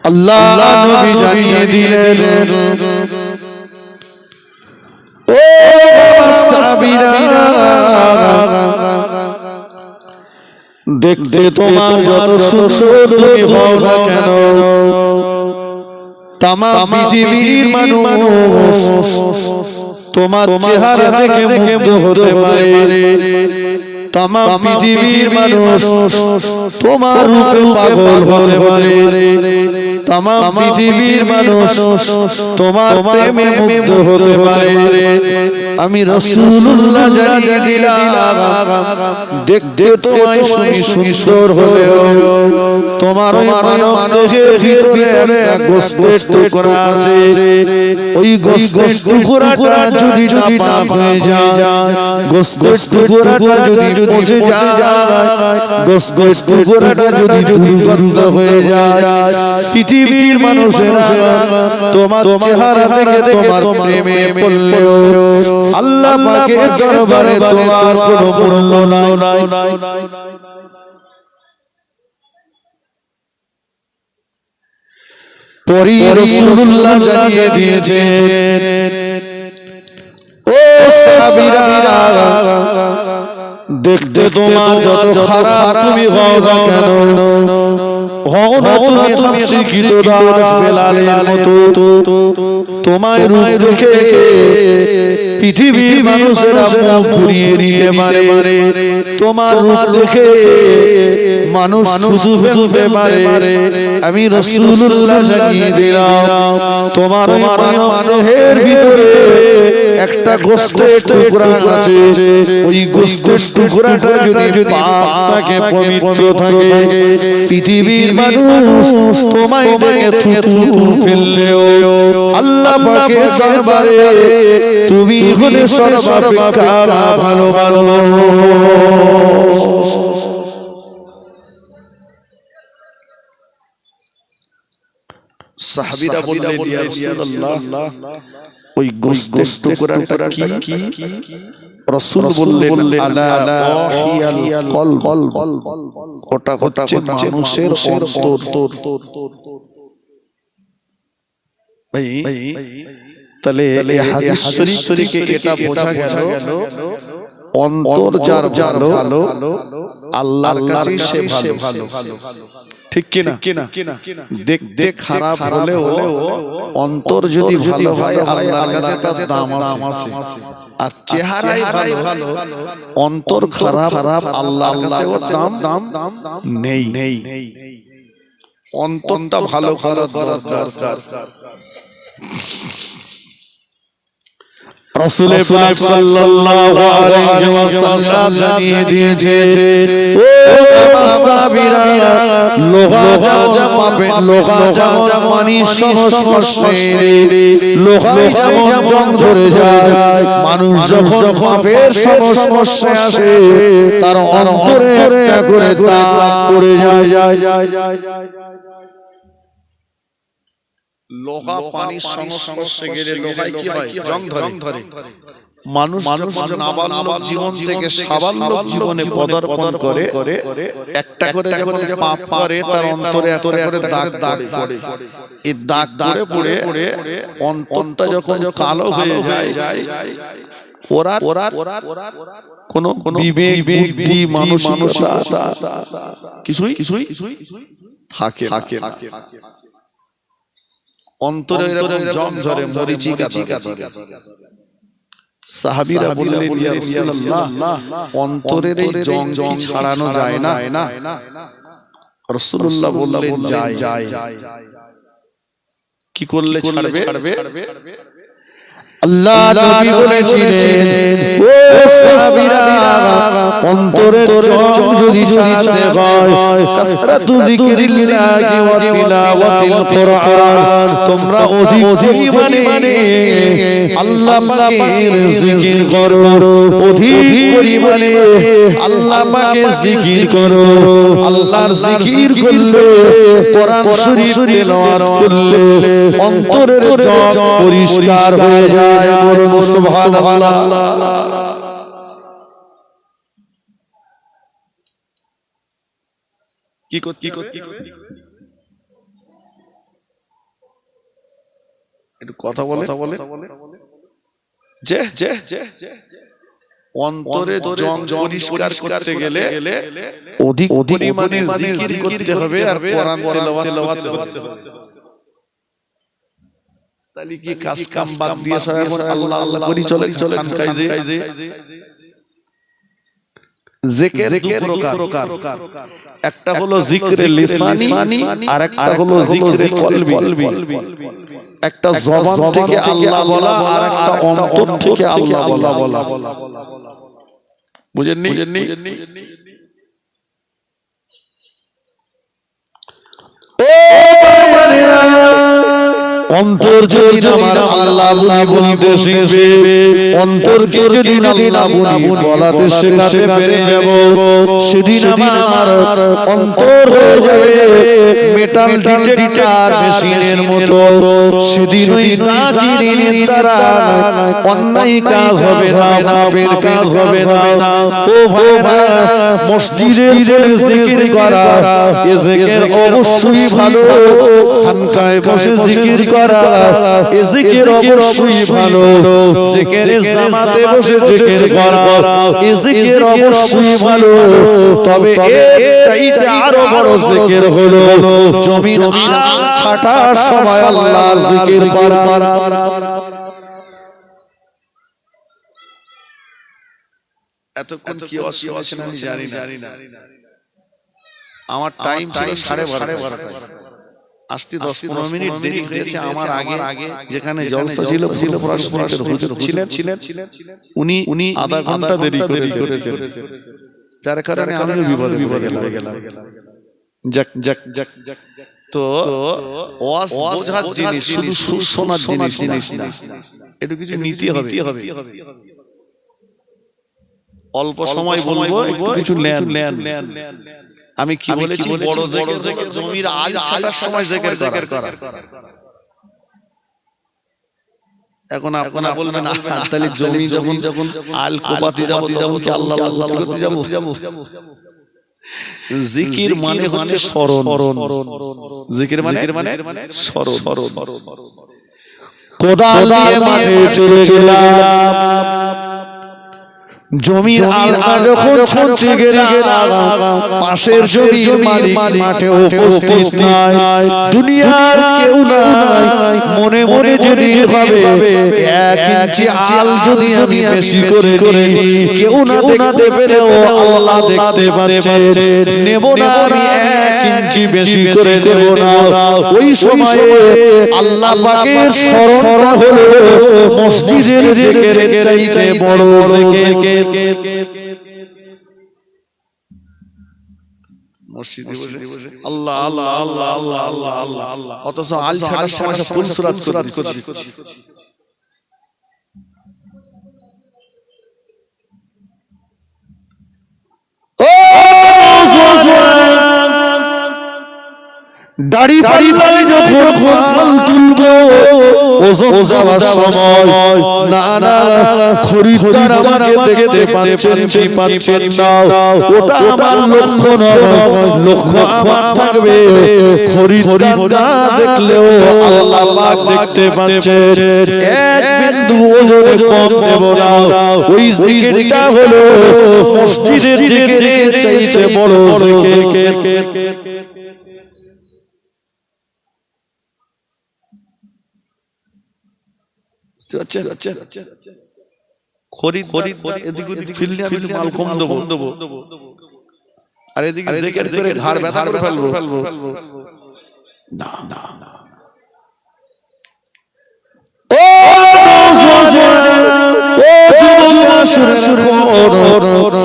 আল্লাহ নবী জানিয়ে দিলেন, ও সাহাবীরা, দেখতে তোমার যত সুন্দর তুমি হও না কেন, তামাম পৃথিবীর মানুষ তোমার চেহারা দেখে মুগ্ধ হতে পারে। তামাম পৃথিবীর মানুষ তোমার রূপে পাগল হতে পারে। তামাম পৃথিবীর মানুষ তোমার প্রেমে মুগ্ধ হতে পারে। আমি রাসূলুল্লাহ জানিয়ে দিলাম, দেখতে তোমায় সুন্দর হলেও তোমার ওই মানব দেহের ভিতরে এক গোশতের টুকরা আছে। ওই গোশতের টুকরাটা যদি নাপাক হয়ে যায়, গোশতের টুকরাটা যদি পচে যায়, গোশতের টুকরাটা যদি দুর্গন্ধ হয়ে যায়, পৃথিবীর মানুষেরা তোমার চেহারা দেখে তোমার প্রেমে পড়লেও আল্লাহ পাকের দরবারে তোমার কোনো মূল্য নাই। পরই রাসূলুল্লাহ জানিয়ে দিয়েছেন, ও সাহাবীরা, দেখতে তোমার যত খারাপ তুমি হও না কেন, হও না তুমি শিক্ষিত দাস বেলালের মতো, তোমায় রূপ দেখে পৃথিবীর মানুষেরা মুখ ঘুরিয়ে নিতে পারে। তোমার রূপ দেখে মানুষ থুতু ফেলতে পারে। আমি রাসূলুল্লাহ জানিয়ে দিলাম, তোমার ওই মানব দেহের ভিতরে একটা গোশতের টুকরা আছে। ওই গোশতের টুকরাটা যদি পাক থাকে, পবিত্র থাকে, পৃথিবীর মানুষ তোমায় দেখে থুতু ফেললেও আল্লাহ পাকের দরবারে তুমি হলে সর্বাপেক্ষা ভালো ভালো। সাহাবীরা বললেন, ইয়া রাসূলুল্লাহ, ওই গোশতের টুকরাটা কি? রাসূল বললেন, আলা ওয়াহিয়াল কলব, ওটা হচ্ছে মানুষের অন্তর। ভাই, তাহলে এই হাদিস শরীফ থেকে এটা বোঝা গেল, অন্তর যার ভালো আল্লাহর কাছে সে ভালো। ঠিক কিনা? দেখতে খারাপ হলেও অন্তর যদি ভালো হয় আল্লাহর কাছে তার দাম আছে। আর চেহারাই ভালো, অন্তর খারাপ আল্লাহর কাছে ওর দাম নেই। অন্তরটা ভালো করার দরকার। রাসূল পাক সাল্লাল্লাহু আলাইহি ওয়াসাল্লাম জানিয়ে দিয়েছেন, ও সাহাবীরা, লোহা যেমন পানির সংস্পর্শে লোহায় যেমন জং ধরে যায়, মানুষ যখন পাপের সংস্পর্শে আসে তার অন্তরে একটা করে দাগ পড়ে যায়। লোহা পানির সংস্পর্শে গেলে লোহায় কি হয়? জং ধরে। মানুষ যখন নাবালক জীবন থেকে সাবালক জীবনে পদার্পণ করে, একটা করে যখন পাপ করে তার অন্তরে এত করে দাগ পড়ে। এই দাগ পড়ে অন্তরটা যখন কালো হয়ে যায়, ওরার কোন বিবেক বুদ্ধি মানসিকতা কিছুই থাকে না। অন্তরে এরকম জং ধরে, মরিচিকা ধরে। সাহাবীরা বললেন, ইয়া রাসূলুল্লাহ, অন্তরের এই জং কি ছাড়ানো যায় না? রাসূলুল্লাহ বললেন, যায়। কি করলে ছাড়বে? আল্লাহ নবী বলেছিলেন, ও সাহাবীরা, অন্তরের জং যদি ছাড়াতে হয় কাসরাতু যিকরিল্লাহি ওয়া তিলাওয়াতিল কুরআন, তোমরা অধিক পরিমাণে আল্লাহ পাকের জিকির করো, অধিক পরিমাণে আল্লাহ পাকের জিকির করো। আল্লাহর জিকির করলে, কোরআন শরীফ তেলাওয়াত করলে অন্তরের জং পরিষ্কার হয়ে যায়। সুবহানাল্লাহ। কি একটু কথা বলে যে অন্তরে জং পরিষ্কার করতে গেলে অধিক পরিমাণে জিকির করতে হবে আর কোরআন তেলাওয়াত করতে হবে। তাহলে কি কাজ কাম বাদ দিয়ে সব এখন আল্লাহ আল্লাহ করি চলে খানকায় যে জিকির দু প্রকার, একটা হলো জিকরে লিসানি আর একটা হলো জিকরে কলবি। একটা জবান থেকে আল্লাহ বলা আর একটা অন্তর থেকে আল্লাহ বলা। বুঝেননি? অন্তর যদি আমার আল্লাহ বলতে শিখবে, অন্তরকে যদি আল্লাহ বলাতে শেখাতে পেরে যাব, সেদিন আমার অন্তর হয়ে যাবে মেটাল ডিটেক্টর মেশিনের মতো। সেদিন ওই জাকিরের দ্বারা অন্যায় কাজ হবে না, পাপের কাজ হবে না। ও ভাইরা, মসজিদের জিকির করা এ জিকির অবশ্যই ভালো, খানকায় বসে জিকির করা এ জিকির অবশ্যই ভালো, জিকিরের জামাতে বসে জিকির করা এ জিকির অবশ্যই ভালো। তবে এর চাইতে আরো বড় জিকির হলো জমিন আকাশ ছাটার সময় আল্লাহর জিকির করা। এতক্ষণ কি শুনেছেন আমি জানি না। আমার টাইম ছিল 12:30। আসতে 10-15 মিনিট দেরি হয়েছে আমার আগে। যেখানে জলসা ছিল হুজুর ছিলেন, উনি আধা ঘন্টা দেরি করেছেন, যার কারণে আমি বিপদে গেলাম। তো ওয়াজ বোঝার জিনিস, শুধু শোনার জিনিস না, একটু কিছু নিতে হবে। অল্প সময় বলবো, একটু কিছু নেন। আমি কি বলেছি? বড় জিকির জমির আল ছাটার সময় জিকির করা। এখন আপনারা বলবেন তাহলে জমি যখন আল কোপাতে যাব তখন কি আল্লাহ করতে যাব? জিকির মানে হচ্ছে স্মরণ। জিকির মানে স্মরণ। কোদাল দিয়ে মাঠে চলে গেলাম, জমির আলগা যখন ছুটে গেলাম, পাশের জমির মালিক মাঠে উপস্থিত নাই, দুনিয়ার কেউ নাই। মনে মনে যদি ভাবে 1 ইঞ্চি আল যদি আমি বেশি করে নিই, কেউ না দেখতে পেলেও আল্লাহ দেখতে পাচ্ছেন, নেব না আমি 1 ইঞ্চি বেশি করে নেব না। ওই সময়ে আল্লাহ পাকের স্মরণটা হলো মসজিদের জিকিরের চাইতে বড় জিকির। মসজিদে বসে আল্লাহ আল্লাহ আল্লাহ আল্লাহ আল্লাহ আল্লাহ আল্লাহ, অথচ আল ছাড়ার সময় সব ফুল সুরাত করছি। দাড়ি পাল্লায় যখন মাল তুলবো, ওজন যাওয়ার সময় না খরিদ্দার আমাকে দেখতে পাচ্ছেন কি পাচ্ছেন না, ওটা আমার লক্ষ্য নয়। লক্ষ্য আমার থাকবে খরিদ্দার না দেখলেও আল্লাহ পাক দেখতে পাচ্ছেন। 1 বিন্দু ওজনে কম দেব না। ওই জিকিরটা হলো মসজিদের জিকিরের চাইতে বড় জিকির। মাল কম দেবো, আর এদিকে জিকির করে ঘাড় ব্যথা করে ফেলবো।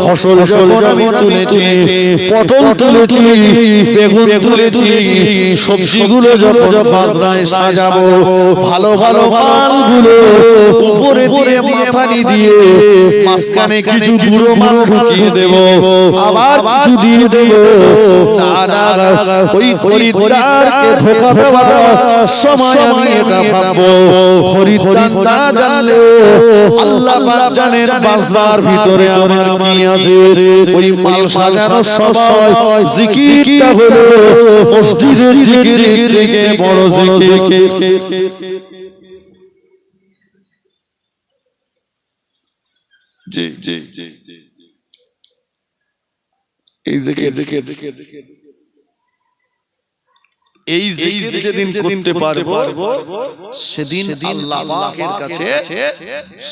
ফসল যখন আমি তুলেছি, পটল তুলেছি, বেগুন তুলেছি, সবজিগুলো যখন বাজরায় সাজাবো, ভালো ভালো মালগুলো উপরে দিয়ে মাথানি দিয়ে মাঝখানে কিছু বুড়ো মাল ঢুকিয়ে দেব, আবার কিছু দিয়ে দেব। ওই খরিদ্দারকে ধোঁকা দেওয়ার সময় আমি এটা ভাববো, খরিদ্দার না জানলে আল্লাহ পাক জানেন বাজরার ভিতরে আমার কি আছে। ওই মাল সাজানোর সময় জিকিরটা হলো মসজিদের জিকিরের থেকে বড় জিকির। জি জি জি এই জিকির এই জিকির যেদিন করতে পারবো সেদিন আল্লাহ পাকের কাছে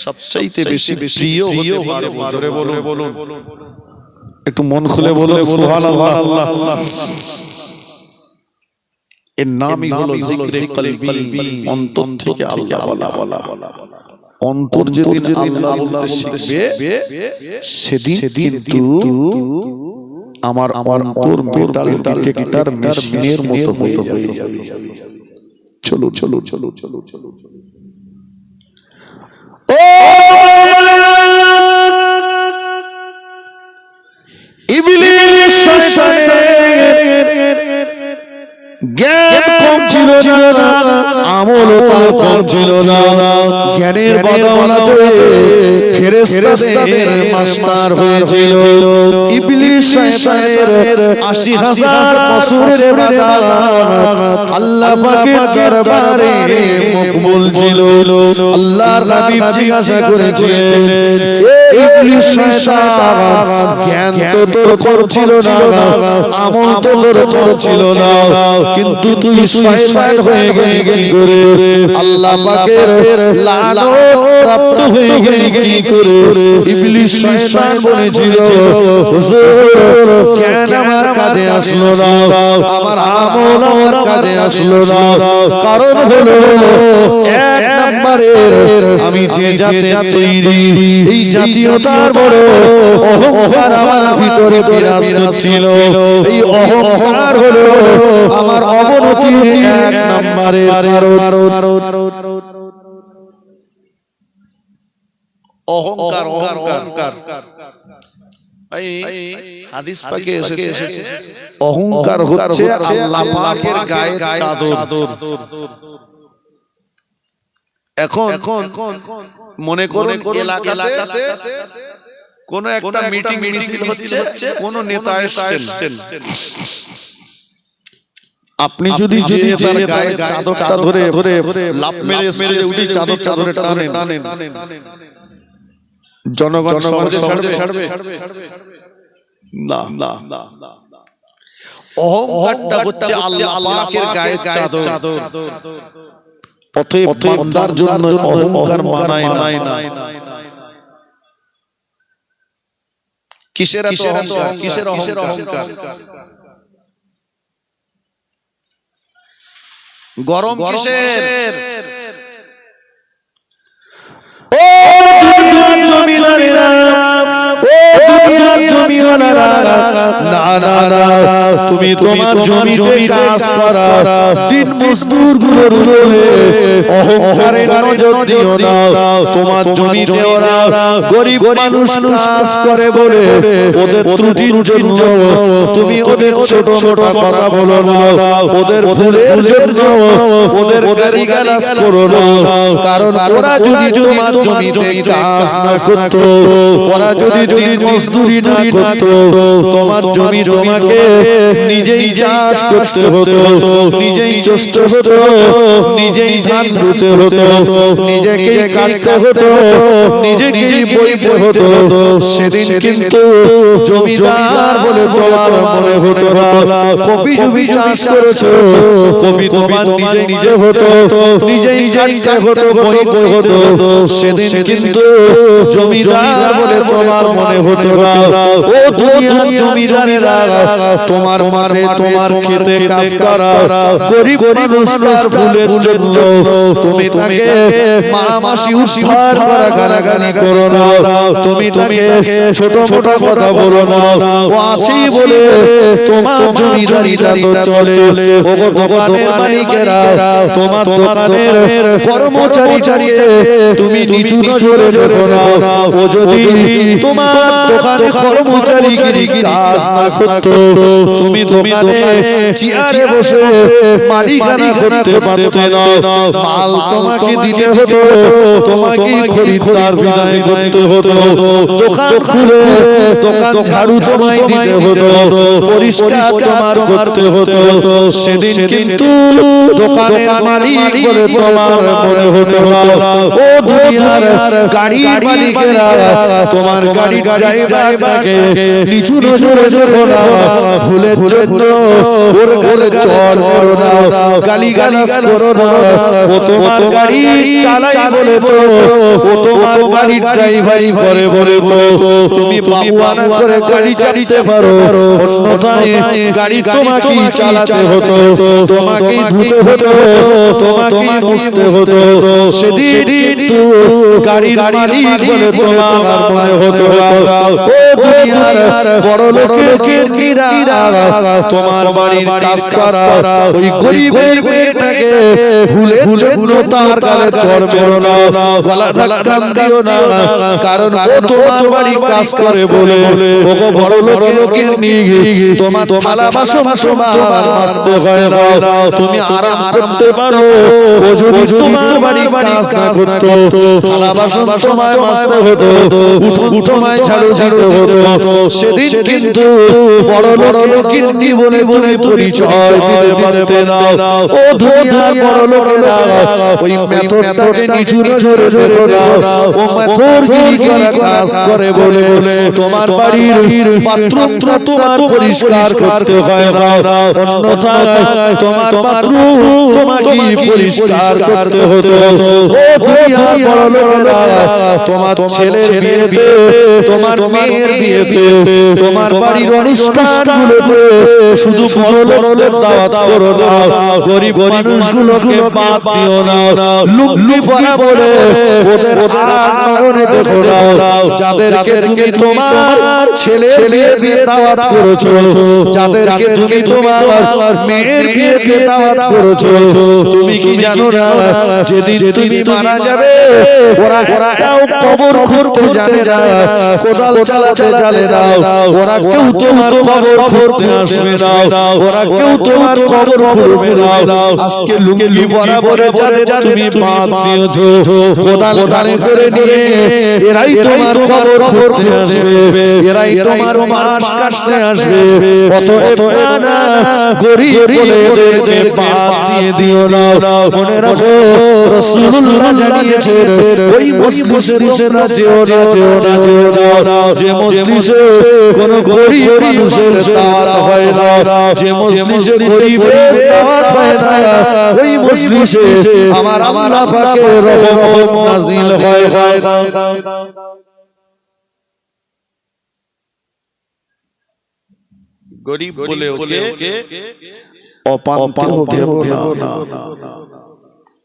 সবচাইতে বেশি প্রিয় হতে পারবো। জোরে বলুন, একটু মন খুলে বলুন সুবহানাল্লাহ। এর নামই হলো জিকরে কলবি, অন্তর থেকে আল্লাহ বলা। অন্তর যেদিন আল্লাহ বলতে শিখবে সেদিন কিন্তু আমার অন্তর মেটাল ডিটেক্টর মেশিনের মতো হয়ে যাবে। চলো চলো চলো চলো চলো ও ইবলিস শয়তানের জ্ঞান কম ছিল না, আমল কম ছিল না। জ্ঞানের বদৌলতে ফেরেশতাদের মাস্টার হয়েছিল। ইবলিস শয়তানের ৮০,০০০ বছরের ইবাদত আল্লাহ পাকের দরবারে মকবুল ছিল। আল্লাহর হাবিব জিজ্ঞাসা করেছিলেন, ইবলিস শয়তান, জ্ঞান তো তোর করছিল না, আমল তো তোর করছিল না, কিন্তু তুই শয়তান হয়ে গেলি কি করে? আল্লাহ পাকের লানত প্রাপ্ত হয়ে গেলি কি করে? ইবলিস শয়তান বলেছিল, হুজুর জ্ঞান আমার কাজে আসলো না, আমার আমল আমার কাজে আসলো না, কারণ হলো এক নম্বরের আমি যে জাতে তৈরি, এই জাতীয়তার বড় অহংকার আমার ভিতরে বিরাজ করছিল। এই অহংকার হলো আমার অবনতির এক নম্বরের কারণ। অহংকার অহংকার এই হাদিস পাকে এসেছে, অহংকার হচ্ছে আল্লাহ পাকের গায়ে চাদর। এখন মনে করুন এলাকাতে কোন একটা মিটিং মিছিল হচ্ছে, কোন নেতা এসেছেন, আপনি যদি যে নেতার গায়ে চাদরটা ধরে লাফ মেরে মেরে উঠে চাদরটা ধরে টানেন, জনগণ সহজে ছাড়বে না। অহংকারটা হচ্ছে আল্লাহ পাকের গায়ে চাদর। অতএব বান্দার জন্য অহংকার মানায় না। কিসের অহংকার? কিসের অহংকার? গরম কিসের? ও দুনিয়ার জমিদারেরা, ও দুনিয়ার জমিওয়ালারা, না না না, তুমি তোমার জমিতে কাজ করা দিন মজদুর গুলোর উপরে অহংকারে নজর দিও না। তোমার জমিতে ওরা গরিব মানুষ কাজ করে বলে ওদের ত্রুটির জন্য তুমি ওদের ছোট ছোট কথা বলো না, ওদের ভুলের জন্য ওদের গালিগালাজ করো না। কারণ ওরা যদি তোমার জমিতে কাজ না করত, ওরা যদি মজদুরি না করত, তোমার জমি তোমাকে নিজেই চাষ করতে হতো, নিজেই চষতে হতো, নিজেই ধান রুতে হতো, নিজেকেই কাটতে হতো, নিজেকেই বইতে হতো। সেদিন কিন্তু জমিদার বলে তোমার মনে হতো না। কপি জমি চাষ করেছো, কপি তোমার নিজে হতো, নিজেই কাটতে হতো, বইতে হতো। সেদিন কিন্তু জমিদার বলে তোমার মনে হতো না। ও দুনিয়ার জমিদারেরা, তোমার মাঠে তোমার খেতে কাজ করা গরিব মানুষটার ভুলের জন্য তুমি তাকে মা মাসি উদ্ধার করা গালাগালি করো না, তুমি তাকে ছোট ছোট কথা বলো না। ও আসি বলে তোমার জমিদারিটা তো চলে। ও দোকানের মালিকেরা, তোমার দোকানের কর্মচারীকে তুমি নিচু নজরে দেখো না। ও যদি তোমার দোকানে কর্মচারীগিরি কাজ না করতো, তুমি দোকানে চেয়ারে বসে মালিকানা করতে পারতে না, মাল তোমাকে দিতে হতো, তোমাকে খরিদ্দার বিদায় করতে হতো, দোকান খুলে দোকান ঝাড়ু তোমায় দিতে হতো, পরিষ্কার তোমার করতে হতো। সেদিন কিন্তু দোকানের মালিক বলে তোমার মনে হতো না। ও দুনিয়ার গাড়ির মালিকেরা তোমার গাড়ির ড্রাইভারকে নিচু নজরে দেখো না, ভুলের জন্য ওর গালে চড় করো না, গালিগালাজ করো না। ও তোমার গাড়ি চালাই বলে তো, ও তোমার গাড়ির ড্রাইভারি করে বলে তো তুমি বাবুয়ানা করে গাড়ি চালাতে পারো, অন্যথায় গাড়ি তোমাকেই চালাতে হতো, তোমাকেই ধুতে হতো, তোমাকেই মুছতে হতো। সেদিন কিন্তু গাড়ির মালিক বলে তোমার মনে হতো না। ও দুনিয়ার বড় লোকের মেয়েরা তোমার বাড়ির কাজ করা ওই গরিবের মেয়েটাকে ভুলের জন্য তার গালে চড় মেরো না, গলা ধাক্কা দিও না, কারণ ও তোমার বাড়ি কাজ করে বলে ওকে বড় লোকের নিয়ে তোমার থালা বাসন মাজতে হয় না, তুমি আরাম করতে পারো। ও যদি তোমার বাড়ি কাজ না করতো, থালা বাসন সময় মাজতে হতো, উঠোন তোমায় ঝাড়ু হতো, সেদিন কিন্তু বড় লোকের নি বলে পরিচয় দিতে পারতে না। ও দুনিয়ার বড় লোকেরা ওই মেথরটাকে নিচু নজরে দেখো না, ও মেথরগিরি করা কাজ করে বলে তোমার বাড়ির বাথরুমটা তোমার পরিষ্কার করতে হয় না, অন্যথায় তোমার বাথরুম তোমাকে পরিষ্কার করতে হতো। ও দুনিয়ার বড় লোকেরা তোমার ছেলের বিয়েতে, তোমার মেয়ের বিয়েতে, তোমার বাড়ির অনুষ্ঠানগুলোতে শুধু বড় লোকদের দাওয়াত করো না, গরিব মানুষগুলোকে বাদ দিও না। লুঙ্গি পরা বলে ওদের নয়নে দেখো না, যাদেরকে তুমি তোমার ছেলের বিয়েতে দাওয়াত করেছো, যাদেরকে তুমি তোমার মেয়ের বিয়েতে দাওয়াত করেছো, তুমি কি জানো না যেদিন তুমি মারা যাবে ওরা কবর খুঁড়তে জানে না, কোদাল চালাতে জানে না, ওরা কেউ তোমার কবর খুঁড়তে আসবে না, ওরা কেউ তোমার কবর খুঁড়বে না। আজকে লুঙ্গি বরাবরে যাদের তুমি বাদ দিয়েছো, কোদাল কানে করে নিয়ে এরাই তোমার কবর খুঁড়তে আসবে, এরাই তোমার মাস কাটতে আসবে। অতএব না গরিব বলে এদেরকে বাদ দিয়ে দিও না। মনে রাখো রাসূলুল্লাহ জানিয়েছেন ওই মজলিসে না যেও না যে মজলিসে কোন গরিব মানুষের দাওয়াত হয় না, যে মজলিসে গরিবের দাওয়াত হয় না, ওই মজলিসে আমার আল্লাহ পাকের রহমত নাযিল হয় না। গরিব বলে ওকে অপান্তে হবে না,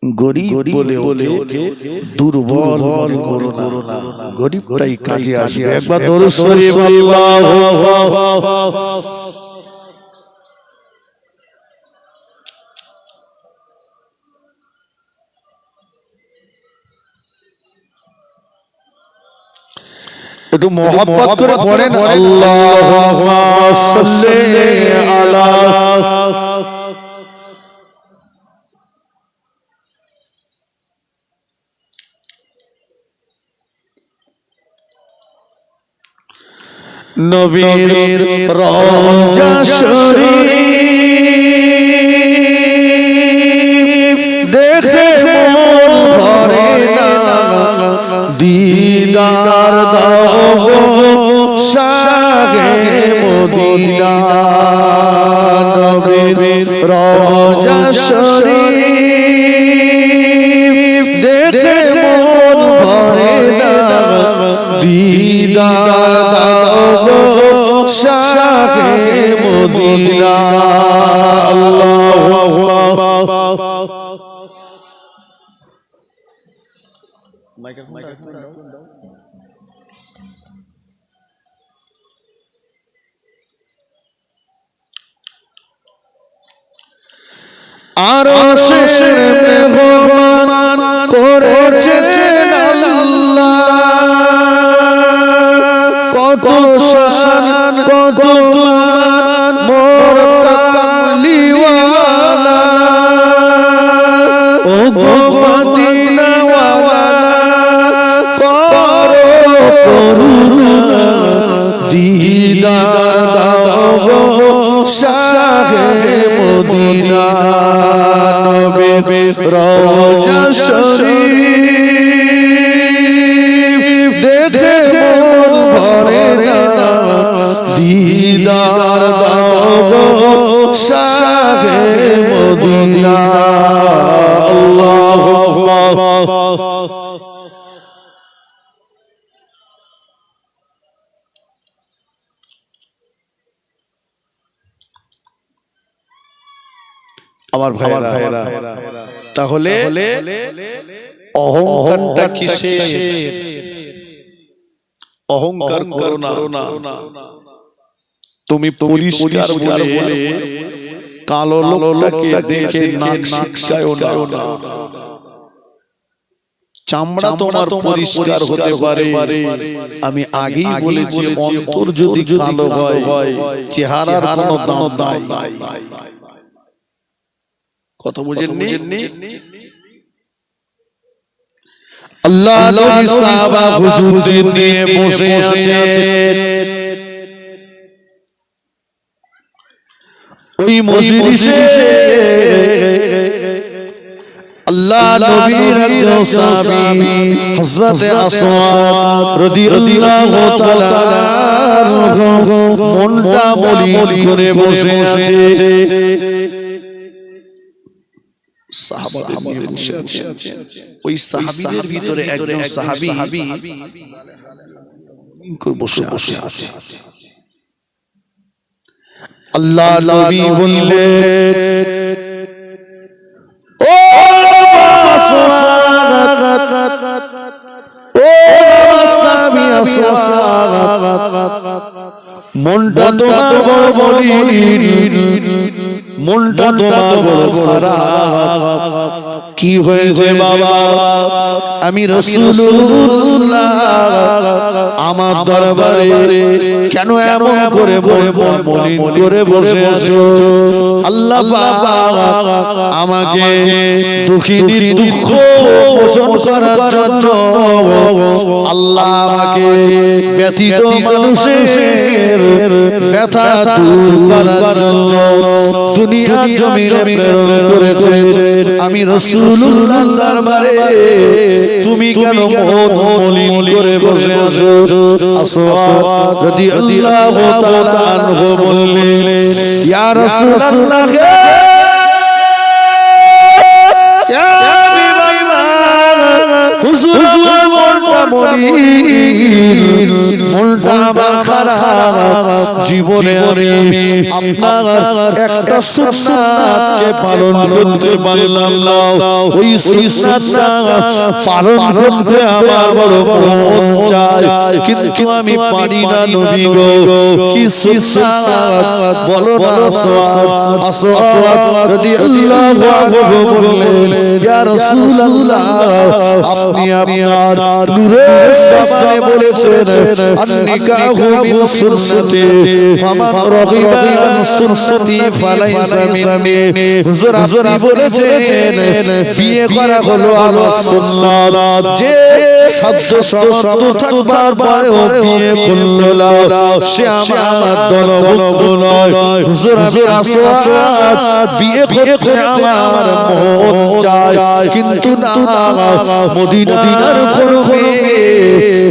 গরিব বলে ওকে দুর্বল মনে করো না, গরিবটাই কাজে আসবে। একবার দরুদ শরীফ একটু মোহাব্বত করে পড়েন, আল্লাহুম্মা সাল্লি আলা নবীর রওজা শরীফ দেখে মন ভরে না, দিদার দাও শাহে মদিনা। নবীর রওজা শরীফ দেখে মন ভরে না, দিদার শাহে মদিনা। আরশের মেহমান করেছেন আল্লাহ, কত শান কত মান মোর ও গো মদিনাওয়ালা করো করুণা দিদার দাও গো শাহে মদিনা নবীর রওজা শরীফ দেখে মন ভরে না দিদার দাও গো শাহে মদিনা আল্লাহু আকবার আমার ভাইরা তাহলে অহংকারটা কিসের অহংকার করো না তুমি পরিষ্কার বলে কালো লোকটাকে দেখে নাক শিক্ষায়ও না চামড়া তোমার পরিষ্কার হতে পারে আমি আগেই বলেছি অন্তর যদি কালো হয় চেহারার কোনো দাম নাই কথা বুঝেননি আল্লাহ নবী সাহাবা হুজুরদের নিয়ে বসে আছেন ওই মজলিসে আল্লাহ নবীর একজন সাহাবী হযরত আসওয়াদ রাদিয়াল্লাহু তাআলা মনটা মলিন করে বসে আছে সাহাবাদের নিয়ে বসে আছে ওই সাহাবীদের ভিতরে একজন সাহাবী বসে আছে আল্লাহ নবী বললেন ও সাহাবী আসওয়াদ মনটা তোমার বড় মলিন মনটা তোমার বড় খারাপ কি হয়েছে বাবা আমি রাসূলুল্লাহ আমার দরবারে কেন এমন করে মলিন করে বসে আছো আল্লাহ বাবা আমাকে দুঃখিনীর দুঃখ পোষণ করার জন্য আল্লাহ আমাকে ব্যথিত মানুষের ব্যথা দূর করার জন্য দুনিয়ার জমিনে প্রেরণ করেছেন আমি রাসূলুল্লাহর দরবারে তুমি কেন মন মলিন করে বসে আছো আসওয়াদ রাদিয়াল্লাহু তাআলা আনহু বললেন ইয়া রাসূলুল্লাহ ইয়া হাবিবাল্লাহ হুজুর মনটা মলিন মনটা আমার খারাপ জীবনে আমি আপনার একটা সুন্নাতকে পালন করতে পারলাম না ওই সুন্নাতটা পালন করতে আমার বড় মন চায় কিন্তু আমি পারি না নবী গো কি সুন্নাত বলো না আসওয়াদ রাদিয়াল্লাহু আনহু বললেন ইয়া রাসূলুল্লাহ আপনি আপনার নূরের সামনে বলেছেন আন-নিকাহু মিন সুন্নতি ফামান রাগিবা আন সুন্নতি ফালাইসা মিন্নি হুজুর আপনি বলেছেন বিয়ে করা হলো আমার সুন্নাত যে শব্দ থাকবার পরেও বিয়ে করলো না সে আমার দলভুক্ত নয় হুজুর আমি আসওয়াদ বিয়ে করতে আমার মন চায় কিন্তু না মদিনার কোন মেয়ে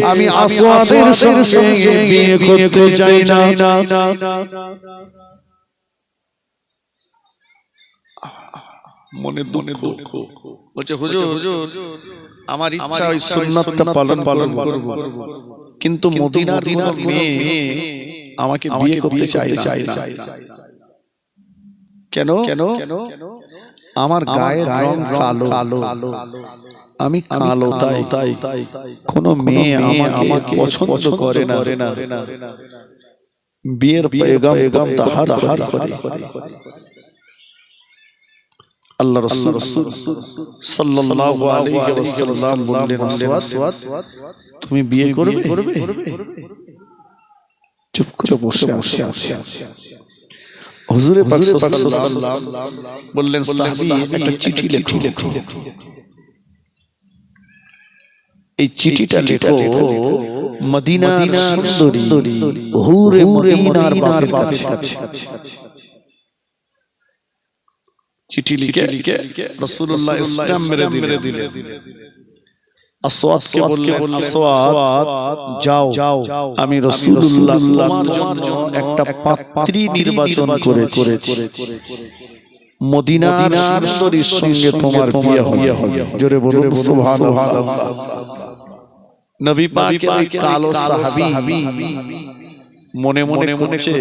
আমি আসওয়াদের সঙ্গে বিয়ে করতে চাই না মনে দুঃখ বলছে হুজুর আমার ইচ্ছা ওই সুন্নাতটা পালন করব কিন্তু মদিনার কোন মেয়ে আমাকে বিয়ে করতে চায় না কেন আমার গায়ের রং কালো আমি কালো তাই কোন মেয়ে আমাকে পছন্দ করে না বিয়ের পেগাম তাহার করে আল্লাহ রাসূল সাল্লাল্লাহু আলাইহি ওয়াসাল্লাম বললেন আসওয়াদ তুমি বিয়ে করবে চুপ করে বসে আছে হুজুরে পাক সাল্লাল্লাহু আলাইহি ওয়াসাল্লাম বললেন সাহাবী একটা চিঠি লেখো, এই চিঠিটা লেখো মদিনার সুন্দরী হুরে মদিনার বাপের কাছে। চিঠি লিখে রাসূলুল্লাহ ইসলাম মেরে দিলেন। আসওয়াদকে বললেন, আসওয়াদ যাও, আমি রাসূলুল্লাহ তোমার জন্য একটা পাত্রী নির্বাচন করেছি, মদিনার সুন্দরীর সঙ্গে তোমার বিয়ে হবে। জোরে বলুন সুবহানাল্লাহ। নবী পাকের ওই কালো সাহাবী মনে মনে করছে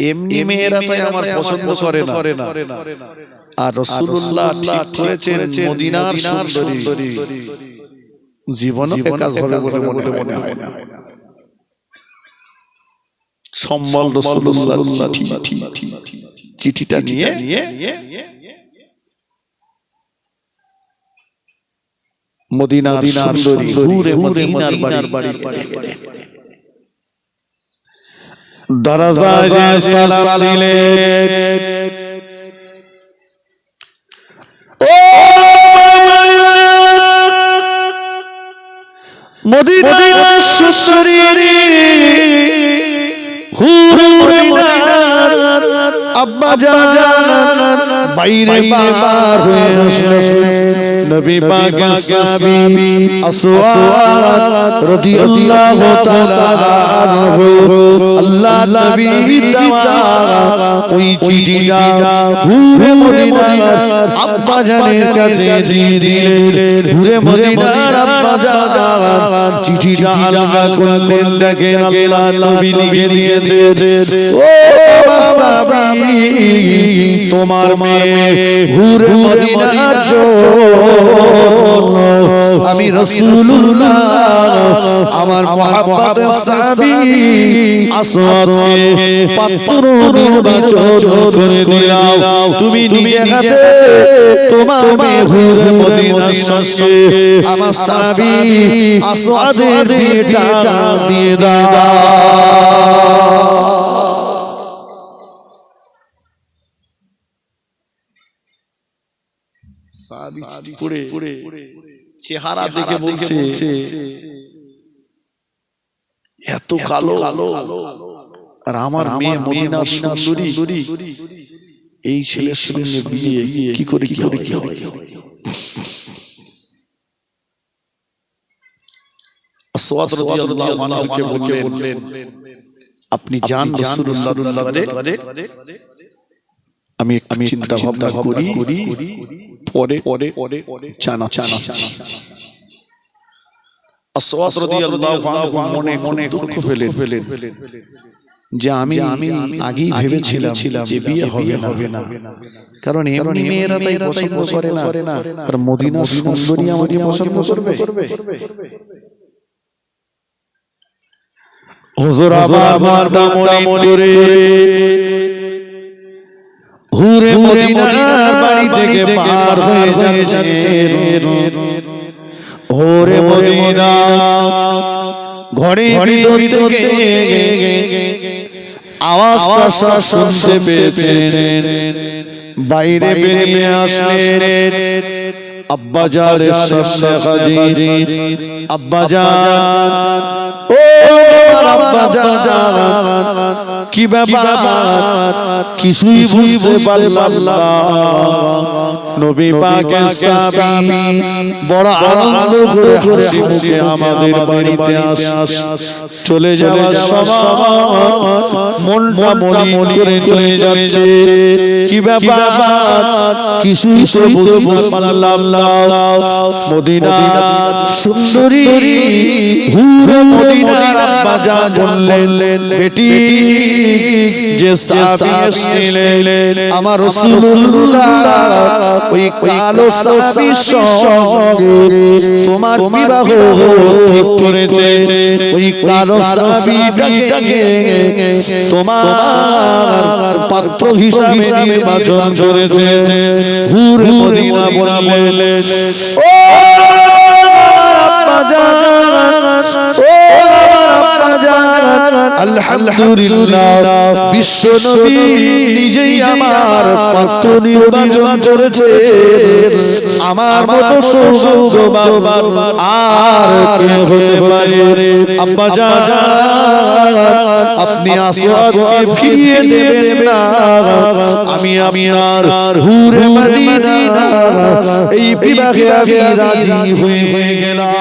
এমনি মেয়েরা তো আমার পছন্দ করে না, আর রাসূলুল্লাহ ঠিক করেছেন মদিনার সুন্দরী জীবনে কাজ হবে বলে মনে হয় না। সম্বল রাসূলুল্লাহ চিঠিটা নিয়ে মদিনার সুন্দরী হুরে মদিনার বাড়ি দরজায় যে সালাম দিলেন, ও মদিনার সুন্দরী হুরে মদিনার আব্বা জান বাইরে বার হয়ে আসলেন। নবী পাকের সাহাবী আসওয়াদ রাদিয়াল্লাহু তাআলা আনহু আল্লাহ নবীর দেওয়া ওই চিঠিটা হুরে মদিনার আব্বা জানের কাছে দিয়ে দিলেন। হুরে মদিনার আব্বা জান চিঠিটা আলাদা করলেন, দেখেন আল্লাহ নবী লিখে দিয়েছেন, ও সাহাবী তোমার মেয়ে হুরে মদিনার আমি রাসূলুল্লাহ আমার মুহাব্বতের সাহাবী আসওয়াদকে পাত্র নির্বাচন করে দিলাম। তুমি নিজে হাতে তোমার মেয়ে হুরে মদিনার সঙ্গে আমার সাহাবী আসওয়াদের বিয়েটা দিয়ে দাও। চেহারা দেখে বলছে এত কালো, আর আমার মেয়ে মদিনার সুন্দরী, এই ছেলের সঙ্গে বিয়ে কি করে কি হবে? আসওয়াদ রাদিয়াল্লাহু আনহুকে বললেন, আপনি যান রাসূলুল্লাহর দরবারে, আমি চিন্তা ভাবনা করি, পরে জানাচ্ছি। আসওয়াদ রাদিয়াল্লাহু আনহু মনে দুঃখ পেলেন যে আমি আগেই ভেবেছিলাম যে বিয়ে হবে না, কারণ এমনি মেয়েরা তাই পছন্দ করে না, আর মদিনার সুন্দরী আমাকে পছন্দ করবে। হুজুর আমার মনে করে হুরে মদিনার বাড়ি থেকে পার হয়ে যাচ্ছেন। ওরে মদিনা ঘরের ভিতর থেকে আওয়াজটা শুনতে পেয়েছেন, বাইরে বেরিয়ে আসলেন। আব্বা জানের সামনে হাজির। আব্বা জান, ও আব্বা জান, কি ব্যাপার? কিছুই বুঝতে পারলাম না। নবী পাকের সাহাবী বড় আনন্দ করে হাসি মুখে আমাদের বাড়িতে চলে যাওয়ার সময় মনটা মনে করে চলে যাচ্ছে। কি ব্যাপার? কিছুই বুঝতে পারলাম না। মদিনার সুন্দরী হুরে মদিনার আব্বা জান বললেন, বেটি যে সাহাবী এসেছিলেন আমার রাসূলুল্লাহ ওই কালো সাহাবীর সঙ্গে তোমার বিবাহ ঠিক করেছে। ওই কালো সাহাবীটাকে তোমার পাত্র হিসেবে নির্বাচন করেছে। হুরে মদিনা বললেন, ও আব্বা জান, ও আব্বা জান, আলহামদুলিল্লাহ বিশ্ব নবী নিজেই আমার পাত্র নির্বাচন করেছে। আমার মতো সৌভাগ্যবান আর কে হতে পারে? আব্বা জান, আপনি আসওয়াদকে ফিরিয়ে দেবেন না। আমি আপনার হুরে মদিনা এই বিবাহে আমি রাজি হয়ে গেলাম।